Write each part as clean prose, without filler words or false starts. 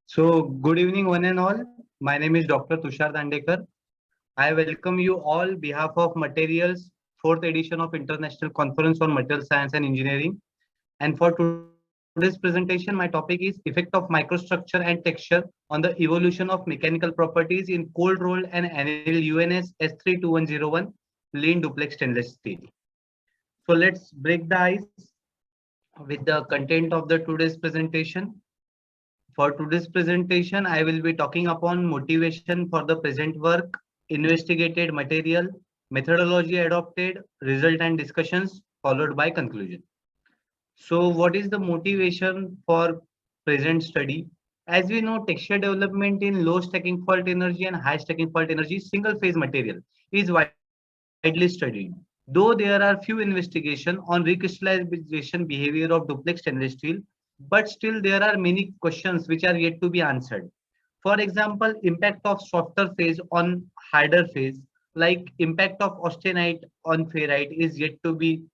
So, good evening, one and all. My name is Dr. Tushar Dandekar. I welcome you all behalf of Materials, fourth edition of International Conference on Material Science and Engineering. And for today's presentation, my topic is effect of microstructure and texture on the evolution of mechanical properties in cold roll and annealed UNS S32101 lean duplex stainless steel. So let's break the ice with the content of the today's presentation. For today's presentation, I will be talking upon motivation for the present work, investigated material, methodology adopted, result and discussions, followed by conclusion. So what is the motivation for present study? As we know, texture development in low stacking fault energy and high stacking fault energy single phase material is widely studied. Though there are few investigations on recrystallization behavior of duplex stainless steel, but still there are many questions which are yet to be answered. For example, impact of softer phase on harder phase, like impact of austenite on ferrite is yet to be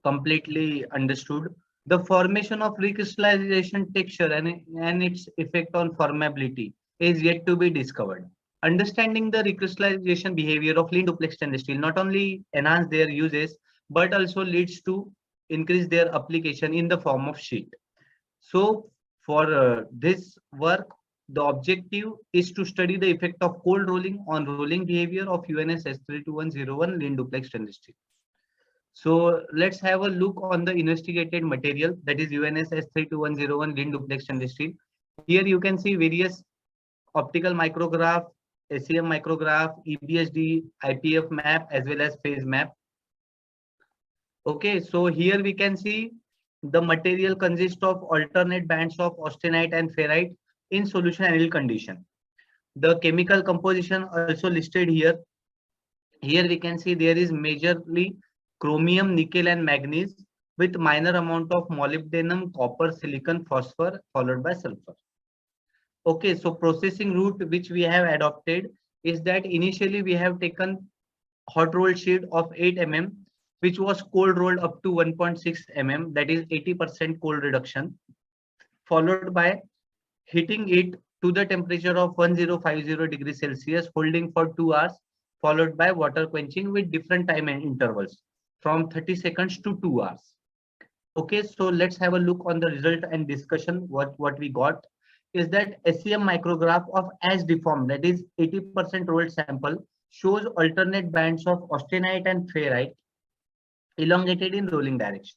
completely understood. The formation of recrystallization texture and its effect on formability is yet to be discovered. Understanding the recrystallization behavior of lean duplex stainless steel not only enhance their uses, but also leads to increase their application in the form of sheet. So for this work, the objective is to study the effect of cold rolling on rolling behavior of UNS S32101 lean duplex stainless steel. So let's have a look on the investigated material, that is UNS S32101 lean duplex stainless steel. Here you can see various optical micrograph, SEM micrograph, EBSD, IPF map, as well as phase map. Okay, so here we can see the material consists of alternate bands of austenite and ferrite in solution annealed condition. The chemical composition also listed here. Here we can see there is majorly chromium, nickel and manganese with minor amount of molybdenum, copper, silicon, phosphor followed by sulfur. Okay, so processing route which we have adopted is that initially we have taken hot rolled sheet of 8 mm, which was cold rolled up to 1.6 mm, that is 80% cold reduction, followed by heating it to the temperature of 1050 degrees Celsius, holding for 2 hours, followed by water quenching with different time intervals from 30 seconds to 2 hours. Okay, so let's have a look on the result and discussion. What we got is that SEM micrograph of as deformed, that is 80% rolled sample, shows alternate bands of austenite and ferrite elongated in rolling direction.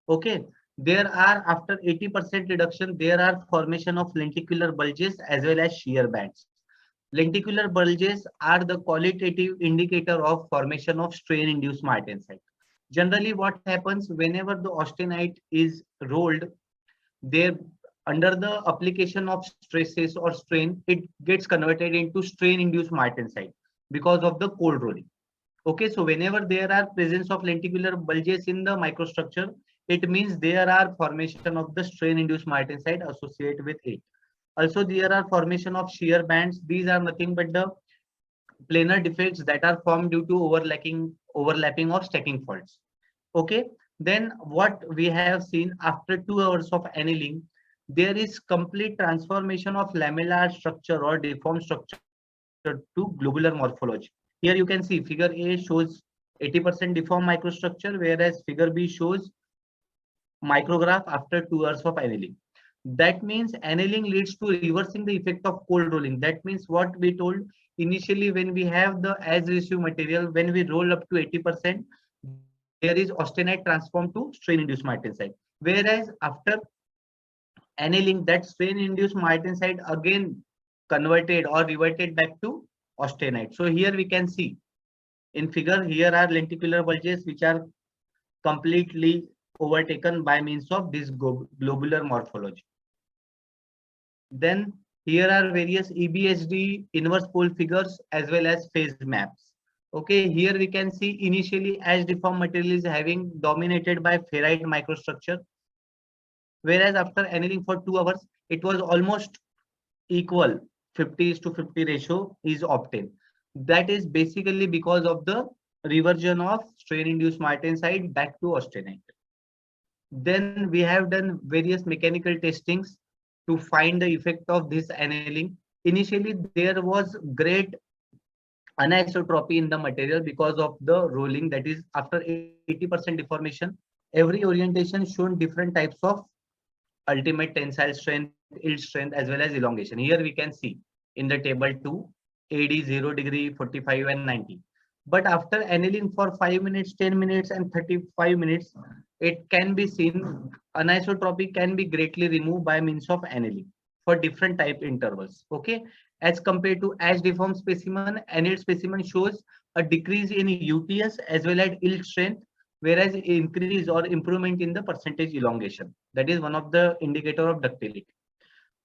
Okay, there are after 80% reduction, there are formation of lenticular bulges as well as shear bands. Lenticular bulges are the qualitative indicator of formation of strain induced martensite. Generally, what happens whenever the austenite is rolled, there under the application of stresses or strain, it gets converted into strain induced martensite because of the cold rolling. Okay, so whenever there are presence of lenticular bulges in the microstructure, it means there are formation of the strain induced martensite associated with it. Also, there are formation of shear bands. These are nothing but the planar defects that are formed due to overlapping of stacking faults. Okay, then what we have seen after 2 hours of annealing, there is complete transformation of lamellar structure or deformed structure to globular morphology. Here you can see figure A shows 80% deformed microstructure, whereas figure B shows micrograph after 2 hours of annealing. That means annealing leads to reversing the effect of cold rolling. That means what we told initially, when we have the as ratio material, when we roll up to 80%, there is austenite transformed to strain induced martensite. Whereas after annealing, that strain induced martensite again converted or reverted back to austenite. So here we can see in figure, here are lenticular bulges which are completely overtaken by means of this globular morphology. Then here are various EBSD inverse pole figures as well as phase maps. Okay, here we can see initially as deformed material is having dominated by ferrite microstructure, whereas after annealing for 2 hours, it was almost equal, 50:50 ratio is obtained. That is basically because of the reversion of strain induced martensite back to austenite. Then we have done various mechanical testings to find the effect of this annealing. Initially, there was great anisotropy in the material because of the rolling. That is, after 80% deformation, every orientation shown different types of ultimate tensile strength, yield strength, as well as elongation. Here we can see in the table 2, AD 0 degree, 45 and 90. But after annealing for 5 minutes, 10 minutes and 35 minutes, it can be seen anisotropy can be greatly removed by means of annealing for different type intervals. Okay, as compared to as deformed specimen, annealed specimen shows a decrease in UTS as well as yield strength, whereas increase or improvement in the percentage elongation. That is one of the indicator of ductility.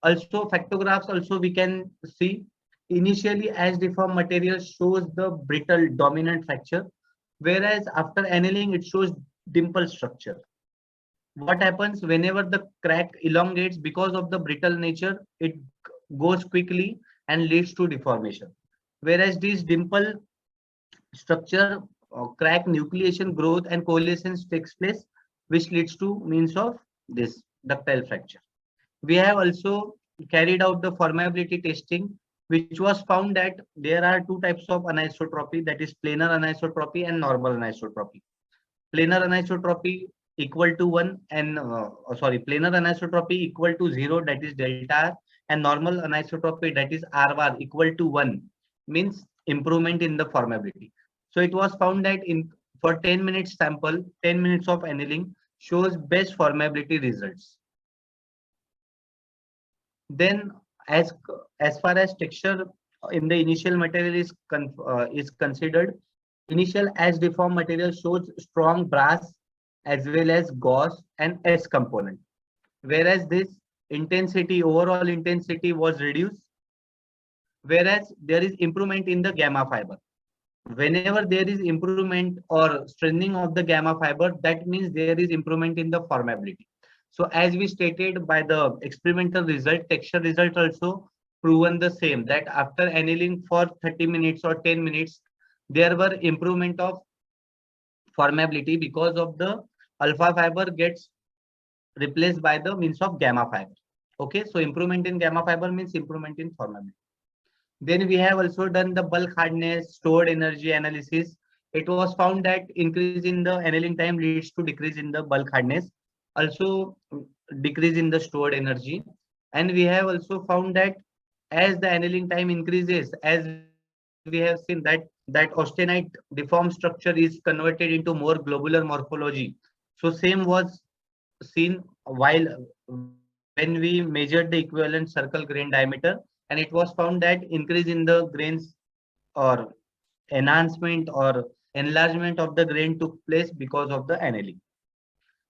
Also, factographs also we can see initially as deformed material shows the brittle dominant fracture, whereas after annealing it shows dimple structure. What happens whenever the crack elongates because of the brittle nature, it goes quickly and leads to deformation. Whereas this dimple structure, crack nucleation, growth and coalescence takes place, which leads to means of this ductile fracture. We have also carried out the formability testing, which was found that there are two types of anisotropy, that is planar anisotropy and normal anisotropy. Planar anisotropy equal to 1 and planar anisotropy equal to 0, that is delta R, and normal anisotropy, that is R bar, equal to 1, means improvement in the formability. So it was found that in for 10 minutes sample, 10 minutes of annealing shows best formability results. Then as far as texture in the initial material is considered, initial as deformed material shows strong brass as well as gauze and S component, whereas this intensity, overall intensity was reduced, whereas there is improvement in the gamma fiber. Whenever there is improvement or strengthening of the gamma fiber, that means there is improvement in the formability. So as we stated by the experimental result, texture result also proven the same, that after annealing for 30 minutes or 10 minutes, there were improvement of formability because of the alpha fiber gets replaced by the means of gamma fiber. Okay, so improvement in gamma fiber means improvement in formability. Then we have also done the bulk hardness, stored energy analysis. It was found that increase in the annealing time leads to decrease in the bulk hardness, also decrease in the stored energy. And we have also found that as the annealing time increases, as we have seen that austenite deformed structure is converted into more globular morphology. So same was seen while when we measured the equivalent circle grain diameter, and it was found that increase in the grains or enhancement or enlargement of the grain took place because of the annealing.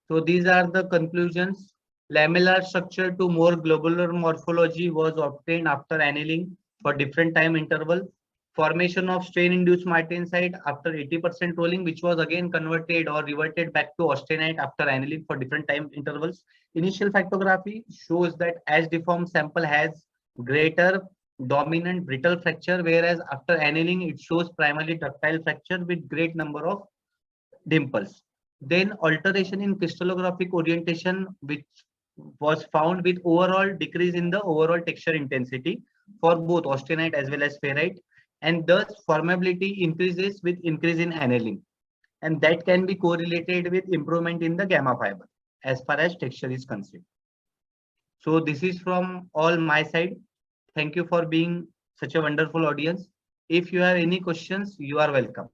So these are the conclusions. Lamellar structure to more globular morphology was obtained after annealing for different time interval. Formation of strain-induced martensite after 80% rolling, which was again converted or reverted back to austenite after annealing for different time intervals. Initial factography shows that as deformed sample has greater dominant brittle fracture, whereas after annealing it shows primarily ductile fracture with great number of dimples. Then alteration in crystallographic orientation, which was found with overall decrease in the overall texture intensity for both austenite as well as ferrite, and thus formability increases with increase in annealing, and that can be correlated with improvement in the gamma fiber as far as texture is concerned. So this is from all my side. Thank you for being such a wonderful audience. If you have any questions, you are welcome.